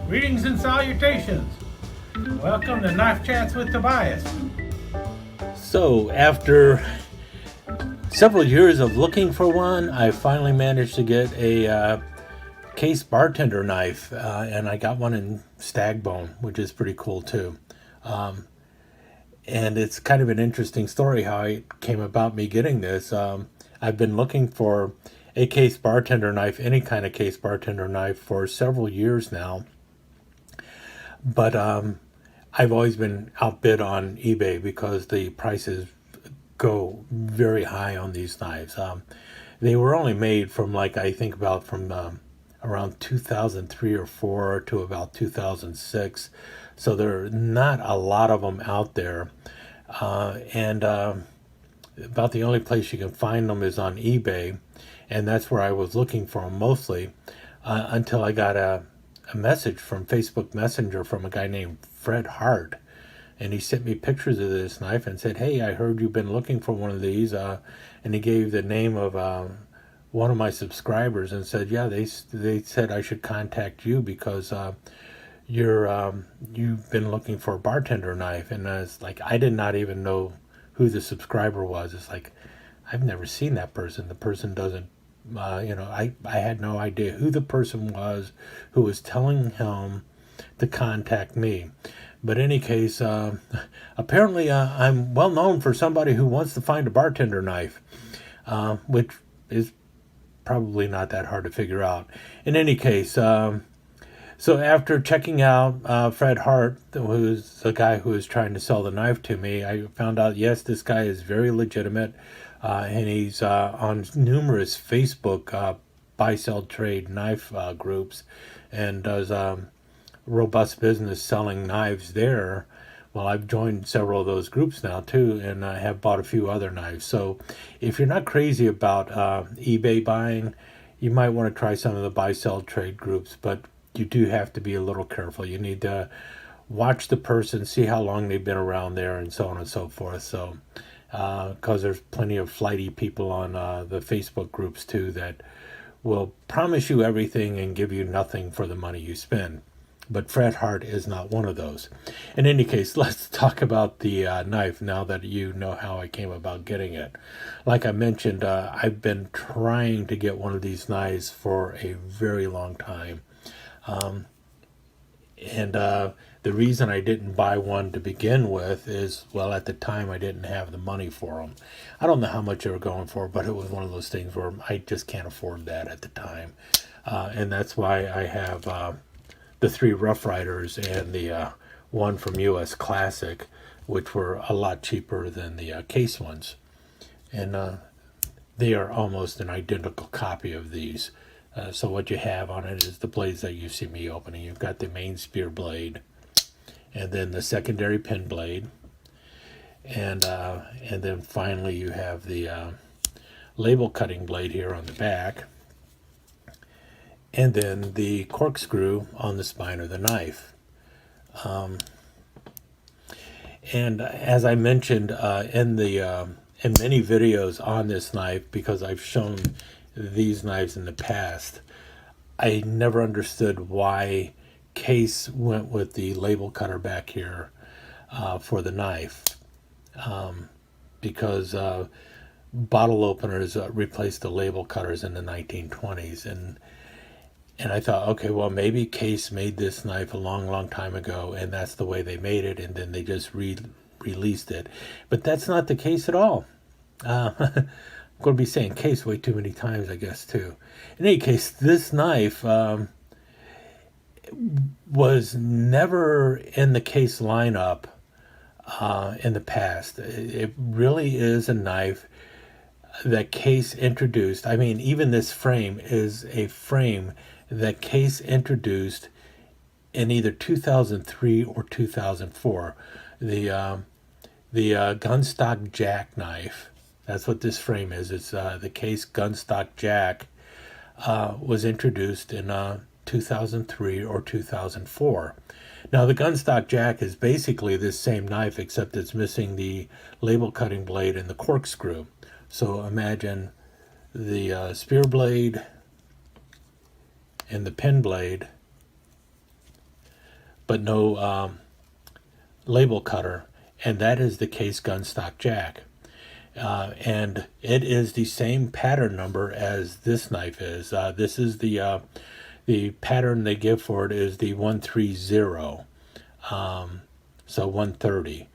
Greetings and salutations. Welcome to Knife Chats with Tobias. So, after several years of looking for one, I finally managed to get a case bartender knife, and I got one in stag bone, which is pretty cool too. And it's kind of an interesting story how it came about me getting this. I've been looking for a case bartender knife, any kind of case bartender knife, for several years now. But I've always been outbid on eBay because the prices go very high on these knives. They were only made from from around 2003 or 4 to about 2006. So there are not a lot of them out there. And about the only place you can find them is on eBay. And that's where I was looking for them mostly until I got a message from Facebook Messenger from a guy named Fred Hart. And he sent me pictures of this knife and said, "Hey, I heard you've been looking for one of these." And he gave the name of one of my subscribers and said, "Yeah, they said I should contact you because you've been looking for a bartender knife." And I was like, I did not even know who the subscriber was. It's like, I've never seen that person. The person doesn't, I had no idea who the person was who was telling him to contact me. But in any case, apparently I'm well known for somebody who wants to find a bartender knife, which is probably not that hard to figure out. In any case, so after checking out Fred Hart, who's the guy who was trying to sell the knife to me, I found out, yes, this guy is very legitimate, and he's on numerous Facebook buy-sell trade knife groups and does robust business selling knives there. Well, I've joined several of those groups now too, and I have bought a few other knives. So if you're not crazy about eBay buying, you might want to try some of the buy-sell trade groups, but you do have to be a little careful. You need to watch the person, see how long they've been around there, and so on and so forth. So, because there's plenty of flighty people on the Facebook groups too that will promise you everything and give you nothing for the money you spend. But Fred Hart is not one of those. In any case, let's talk about the knife now that you know how I came about getting it. Like I mentioned, I've been trying to get one of these knives for a very long time. And the reason I didn't buy one to begin with is, well, at the time I didn't have the money for them. I don't know how much they were going for, but it was one of those things where I just can't afford that at the time. And that's why I have the 3 Rough Riders and the one from U.S. Classic, which were a lot cheaper than the case ones. And they are almost an identical copy of these. So what you have on it is the blades that you see me opening. You've got the main spear blade, and then the secondary pin blade, and then finally you have the label cutting blade here on the back, and then the corkscrew on the spine of the knife. And as I mentioned in many videos on this knife, because I've shown these knives in the past, I never understood why Case went with the label cutter back here for the knife, because bottle openers replaced the label cutters in the 1920s, and I thought, okay, well, maybe Case made this knife a long time ago, and that's the way they made it, and then they just released it. But that's not the case at all. I'm going to be saying Case way too many times, I guess, too. In any case, this knife was never in the Case lineup in the past. It really is a knife that Case introduced. I mean, even this frame is a frame that Case introduced in either 2003 or 2004. The gunstock jackknife. That's what this frame is. It's the Case gunstock jack was introduced in 2003 or 2004. Now, the gunstock jack is basically this same knife, except it's missing the label cutting blade and the corkscrew. So imagine the spear blade and the pin blade but no label cutter, and that is the case gun stock jack. And it is the same pattern number as this knife is. This is the pattern they give for it is the 130. So 130.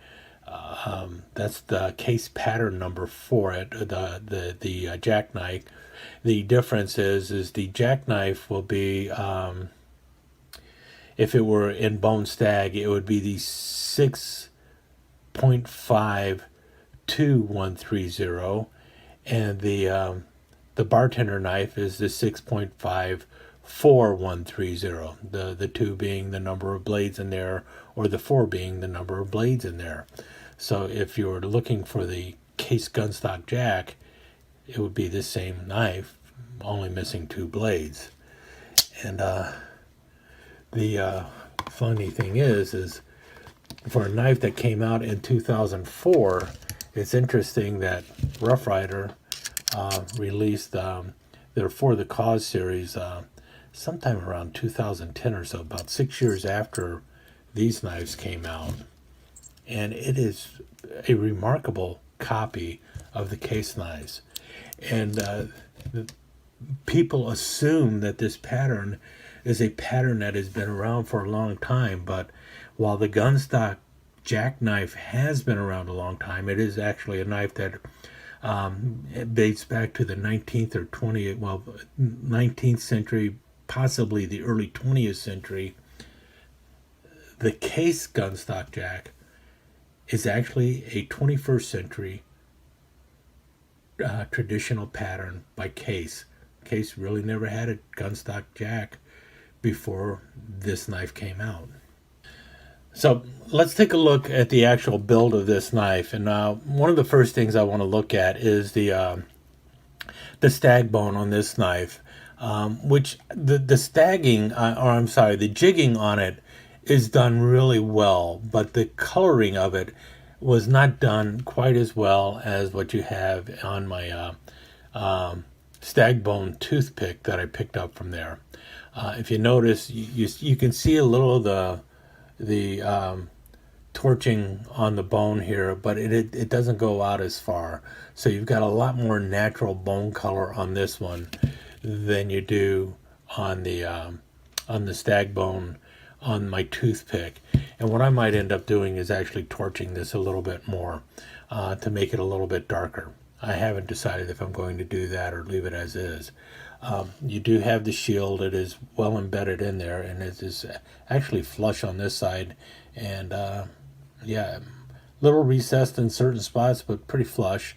That's the case pattern number for it. The jackknife. The difference is the jackknife will be, if it were in BoneStag, it would be the 6.5 130, and the bartender knife is the 6.5 130. The 2 being the number of blades in there, or the 4 being the number of blades in there. So if you're looking for the case gunstock jack, it would be the same knife, only missing 2 blades. And the funny thing is for a knife that came out in 2004, it's interesting that Rough Ryder released their For the Cause series sometime around 2010 or so, about 6 years after these knives came out. And it is a remarkable copy of the case knives. And people assume that this pattern is a pattern that has been around for a long time, but while the gunstock jackknife has been around a long time, it is actually a knife that it dates back to the 19th or 20th, 19th century, possibly the early 20th century. The case gunstock jack is actually a 21st century traditional pattern by Case. Case really never had a gunstock jack before this knife came out. So let's take a look at the actual build of this knife. And one of the first things I want to look at is the stag bone on this knife, which the jigging on it is done really well, but the coloring of it was not done quite as well as what you have on my stag bone toothpick that I picked up from there. If you notice, you can see a little of the torching on the bone here, but it doesn't go out as far. So you've got a lot more natural bone color on this one than you do on the stag bone on my toothpick. And what I might end up doing is actually torching this a little bit more to make it a little bit darker. I haven't decided if I'm going to do that or leave it as is. You do have the shield. It is well embedded in there, and it is actually flush on this side, and yeah, little recessed in certain spots, but pretty flush.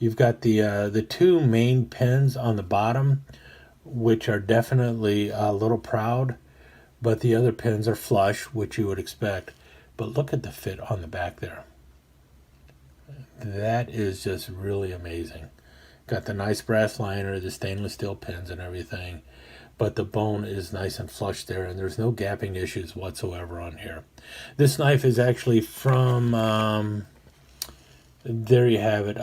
You've got the 2 main pins on the bottom, which are definitely a little proud, but the other pins are flush, which you would expect. But look at the fit on the back there. That is just really amazing. Got the nice brass liner, the stainless steel pins and everything, but the bone is nice and flush there, and there's no gapping issues whatsoever on here. This knife is actually from, there you have it,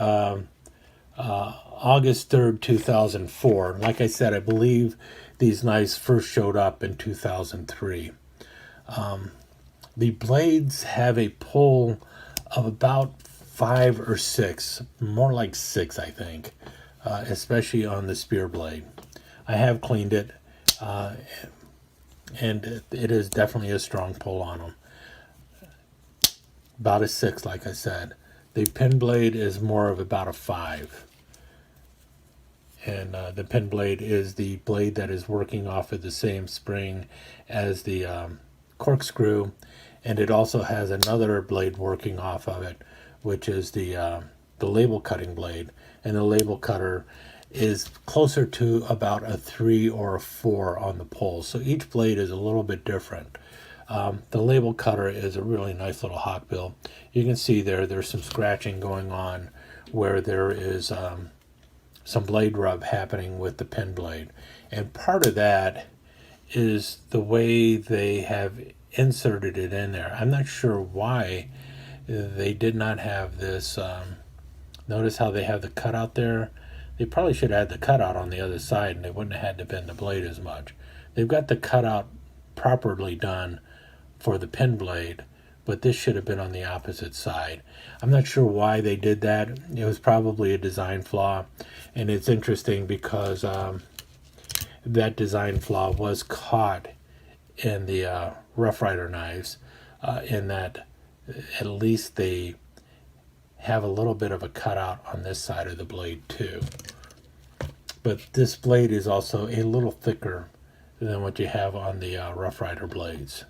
August 3rd, 2004. Like I said, I believe these knives first showed up in 2003. The blades have a pull of about 5 or 6, more like 6, I think, especially on the spear blade. I have cleaned it, and it is definitely a strong pull on them. About a 6, like I said. The pin blade is more of about a 5. And the pin blade is the blade that is working off of the same spring as the corkscrew, and it also has another blade working off of it, which is the label cutting blade. And the label cutter is closer to about a 3 or a 4 on the pull. So each blade is a little bit different. The label cutter is a really nice little hawk bill. You can see there's some scratching going on where there is some blade rub happening with the pin blade. And part of that is the way they have inserted it in there. I'm not sure why they did not have this. Notice how they have the cutout there? They probably should have had the cutout on the other side, and they wouldn't have had to bend the blade as much. They've got the cutout properly done for the pin blade, but this should have been on the opposite side. I'm not sure why they did that. It was probably a design flaw, and it's interesting because that design flaw was caught in the Rough Ryder knives, in that at least they have a little bit of a cutout on this side of the blade too. But this blade is also a little thicker than what you have on the Rough Ryder blades,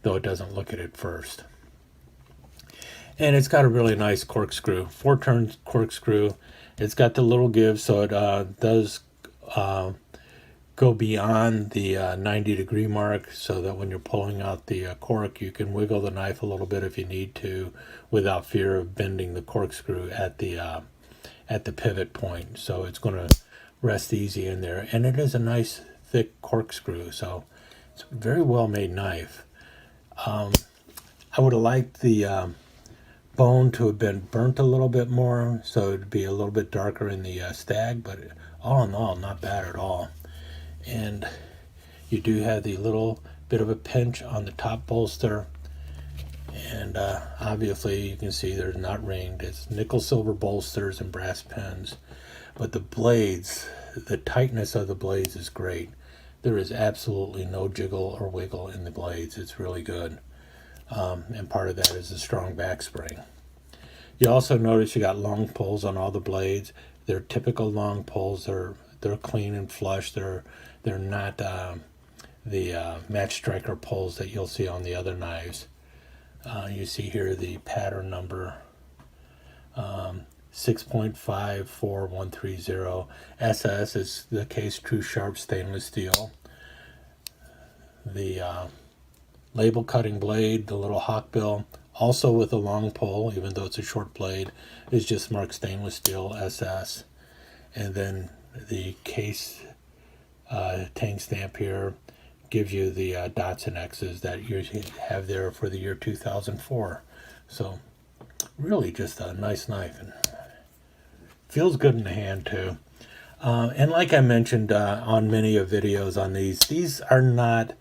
though it doesn't look at it first. And it's got a really nice corkscrew, 4-turn corkscrew. It's got the little give, so it does go beyond the 90-degree mark, so that when you're pulling out the cork, you can wiggle the knife a little bit if you need to, without fear of bending the corkscrew at the pivot point. So it's going to rest easy in there, and it is a nice thick corkscrew, so it's a very well made knife. I would have liked the bone to have been burnt a little bit more, so it'd be a little bit darker in the stag, but all in all, not bad at all. And you do have the little bit of a pinch on the top bolster, and obviously you can see they're not ringed. It's nickel silver bolsters and brass pins, but the blades, the tightness of the blades is great. There is absolutely no jiggle or wiggle in the blades. It's really good, and part of that is the strong back spring. You also notice you got long pulls on all the blades. They're typical long pulls. They're clean and flush. They're not the match striker pulls that you'll see on the other knives. You see here the pattern number 6.5 4130. SS is the case true sharp stainless steel. The label cutting blade, the little hawkbill, also with a long pull, even though it's a short blade, is just marked stainless steel SS. And then the case tang stamp here gives you the dots and X's that you have there for the year 2004. So really just a nice knife, and feels good in the hand too. And like I mentioned on many of videos on these are not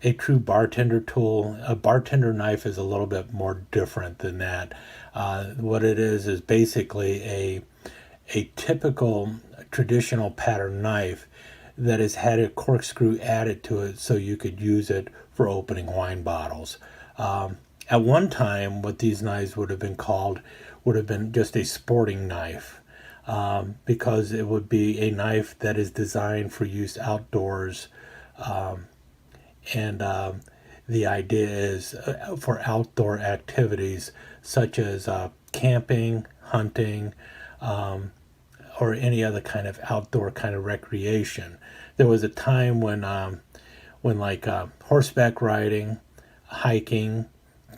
a true bartender tool. A bartender knife is a little bit more different than that. What it is basically a typical traditional pattern knife that has had a corkscrew added to it so you could use it for opening wine bottles. At one time, what these knives would have been called would have been just a sporting knife, because it would be a knife that is designed for use outdoors, and the idea is for outdoor activities such as camping, hunting, or any other kind of outdoor kind of recreation. There was a time when like horseback riding, hiking,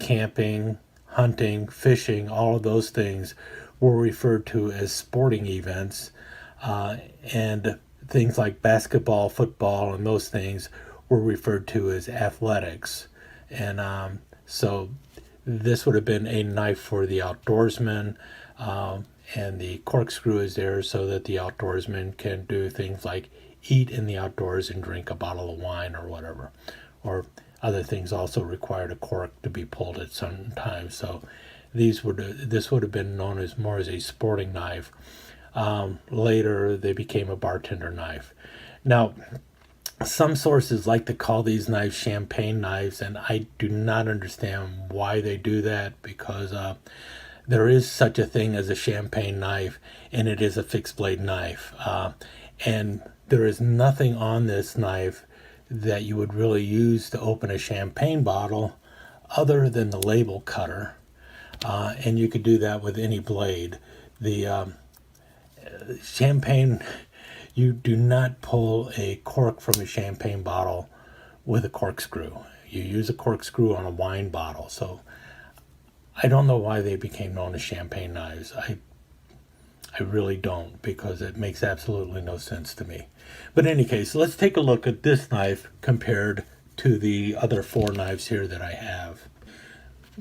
camping, hunting, fishing, all of those things were referred to as sporting events, and things like basketball, football, and those things were referred to as athletics. And so this would have been a knife for the outdoorsman, and the corkscrew is there so that the outdoorsman can do things like eat in the outdoors and drink a bottle of wine or whatever, or other things also required a cork to be pulled at some times. So this would have been known as more as a sporting knife. Later they became a bartender knife. Now some sources like to call these knives champagne knives, and I do not understand why they do that, because there is such a thing as a champagne knife, and it is a fixed blade knife, and there is nothing on this knife that you would really use to open a champagne bottle other than the label cutter, and you could do that with any blade. The champagne, you do not pull a cork from a champagne bottle with a corkscrew. You use a corkscrew on a wine bottle. So I don't know why they became known as champagne knives. I really don't, because it makes absolutely no sense to me. But in any case, let's take a look at this knife compared to the other 4 knives here that I have.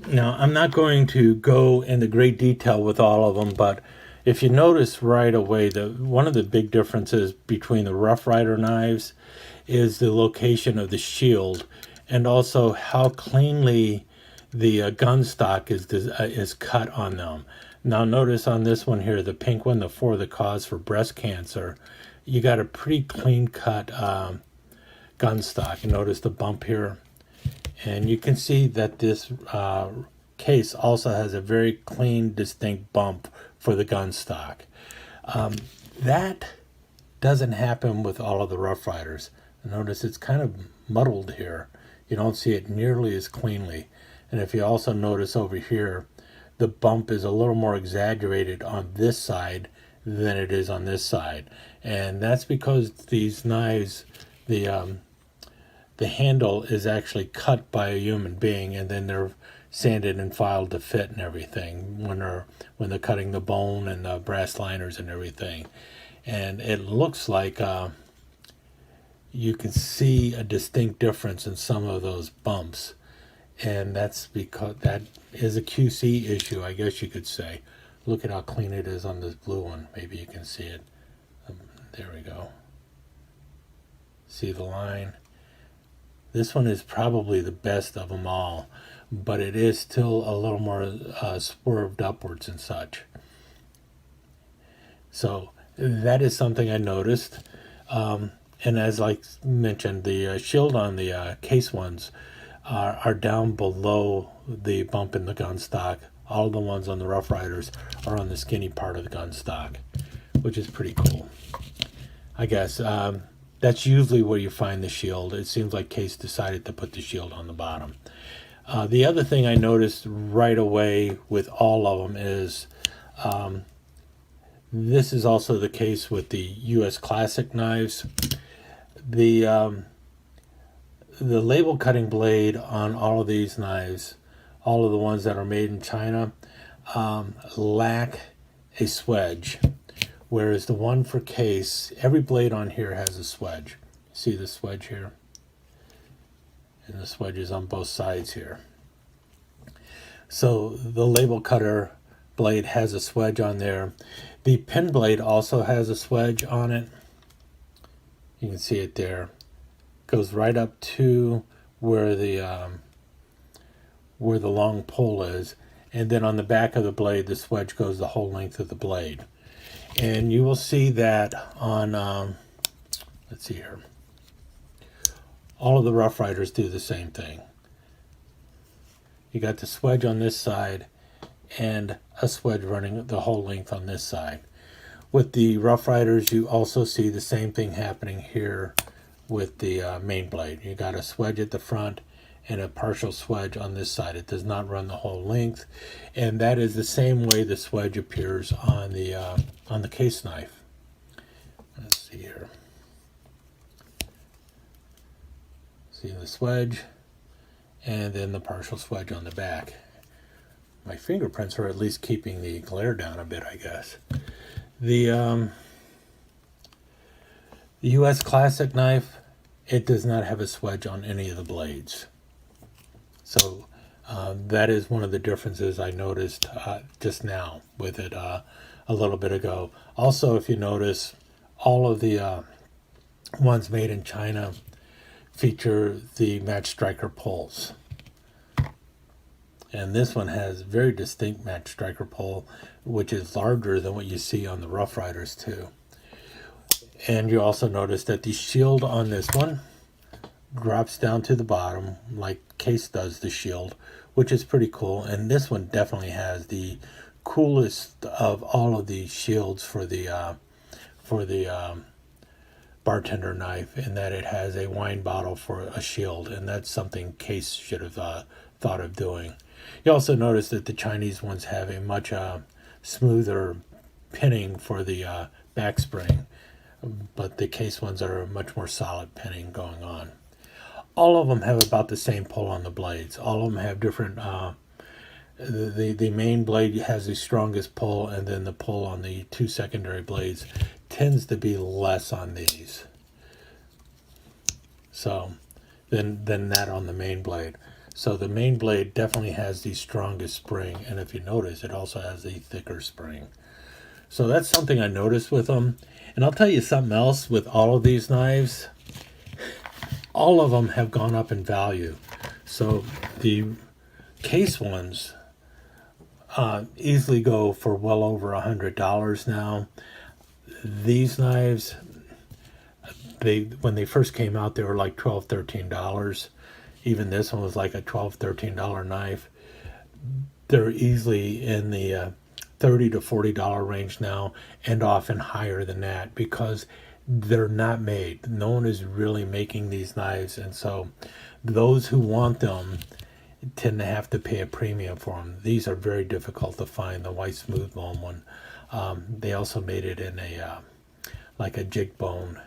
Now, I'm not going to go into great detail with all of them, but if you notice right away, one of the big differences between the Rough Ryder knives is the location of the shield and also how cleanly the gun stock is cut on them. Now notice on this one here, the pink one, the For the Cause for breast cancer, you got a pretty clean cut gun stock. Notice the bump here, and you can see that this case also has a very clean, distinct bump for the gun stock. That doesn't happen with all of the Rough Riders. Notice it's kind of muddled here. You don't see it nearly as cleanly. And if you also notice over here, the bump is a little more exaggerated on this side than it is on this side. And that's because these knives, the handle is actually cut by a human being, and then they're sanded and filed to fit and everything when they're cutting the bone and the brass liners and everything. And it looks like you can see a distinct difference in some of those bumps, and that's because that is a QC issue, I guess you could say. Look at how clean it is on this blue one. Maybe you can see it. There we go. See the line? This one is probably the best of them all, but it is still a little more swerved upwards and such. So that is something I noticed. And as I mentioned, the shield on the case ones are down below the bump in the gun stock. All the ones on the Rough Riders are on the skinny part of the gun stock, which is pretty cool, I guess. That's usually where you find the shield. It seems like Case decided to put the shield on the bottom. The other thing I noticed right away with all of them is this is also the case with the U.S. Classic knives. The label cutting blade on all of these knives, all of the ones that are made in China, lack a swedge. Whereas the one for Case, every blade on here has a swedge. See the swedge here? And the swedge is on both sides here. So the label cutter blade has a swedge on there. The pen blade also has a swedge on it. You can see it there. Goes right up to where the long pole is. And then on the back of the blade, the swedge goes the whole length of the blade. And you will see that on, let's see here, all of the Rough Riders do the same thing. You got the swedge on this side and a swedge running the whole length on this side. With the Rough Riders, you also see the same thing happening here with the main blade. You got a swedge at the front and a partial swedge on this side. It does not run the whole length, and that is the same way the swedge appears on the case knife. Let's see here. See the swedge, and then the partial swedge on the back. My fingerprints are at least keeping the glare down a bit, I guess. The U.S. Classic knife, it does not have a swedge on any of the blades. So that is one of the differences I noticed just now with it a little bit ago. Also, if you notice, all of the ones made in China feature the match striker pulls. And this one has very distinct match striker pull, which is larger than what you see on the Rough Riders too. And you also notice that the shield on this one drops down to the bottom like Case does the shield, which is pretty cool. And this one definitely has the coolest of all of the shields for the bartender knife, in that it has a wine bottle for a shield, and that's something Case should have thought of doing. You also notice that the Chinese ones have a much smoother pinning for the back spring, but the Case ones are much more solid pinning going on. All of them have about the same pull on the blades. All of them have different, the main blade has the strongest pull, and then the pull on the two secondary blades tends to be less on these. So, than that on the main blade. So the main blade definitely has the strongest spring, and if you notice, it also has the thicker spring. So that's something I noticed with them. And I'll tell you something else with all of these knives. all of them have gone up in value. So the case ones easily go for well over $100 now. These knives, when they first came out, they were like $12, $13. Even this one was like a $12, $13 knife. They're easily in the $30 to $40 range now, and often higher than that, because they're not made. No one is really making these knives, and so those who want them tend to have to pay a premium for them. These are very difficult to find, the white smooth bone one. They also made it in a like a jig bone.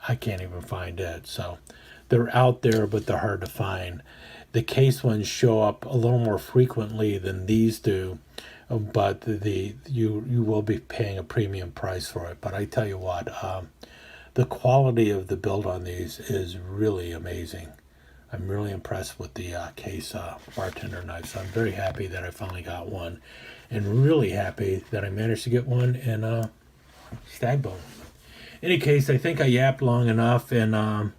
I can't even find it. So they're out there, but they're hard to find. The case ones show up a little more frequently than these do, but you will be paying a premium price for it. But I tell you what, the quality of the build on these is really amazing. I'm really impressed with the case bartender knife. So I'm very happy that I finally got one, and really happy that I managed to get one in stag bone. In any case, I think I yapped long enough, and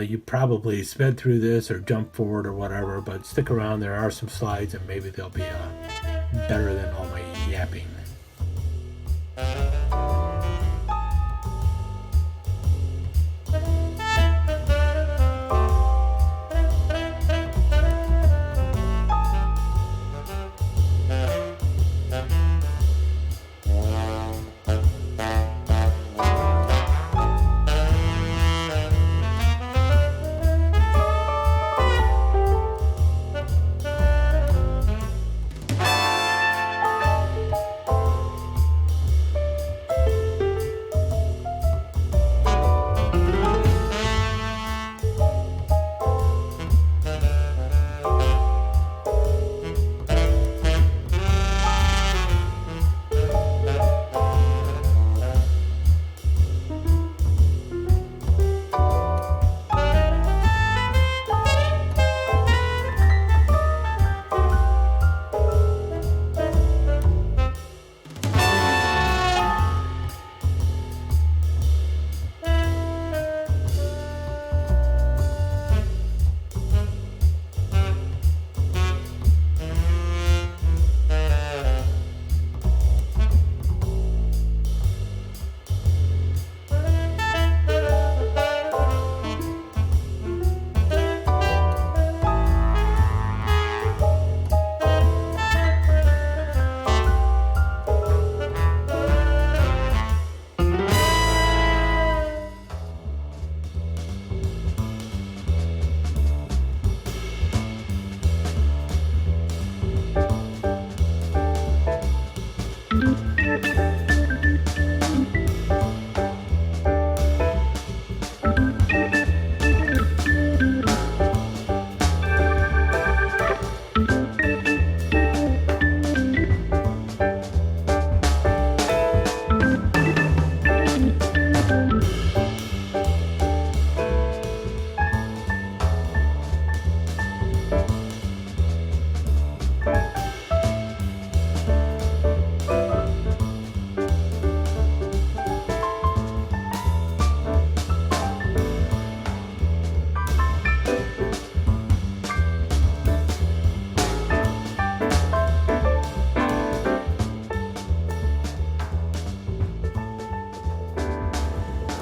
you probably sped through this or jumped forward or whatever, but stick around. There are some slides, and maybe they'll be better than all my yapping.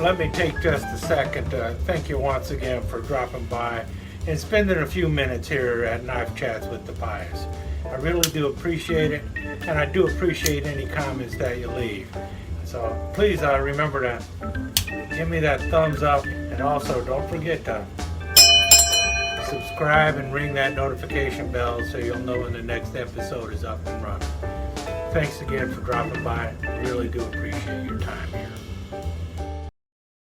Let me take just a second to thank you once again for dropping by and spending a few minutes here at Knife Chats with the Pious. I really do appreciate it, and I do appreciate any comments that you leave. So please remember to give me that thumbs up, and also don't forget to subscribe and ring that notification bell so you'll know when the next episode is up and running. Thanks again for dropping by. I really do appreciate your time here.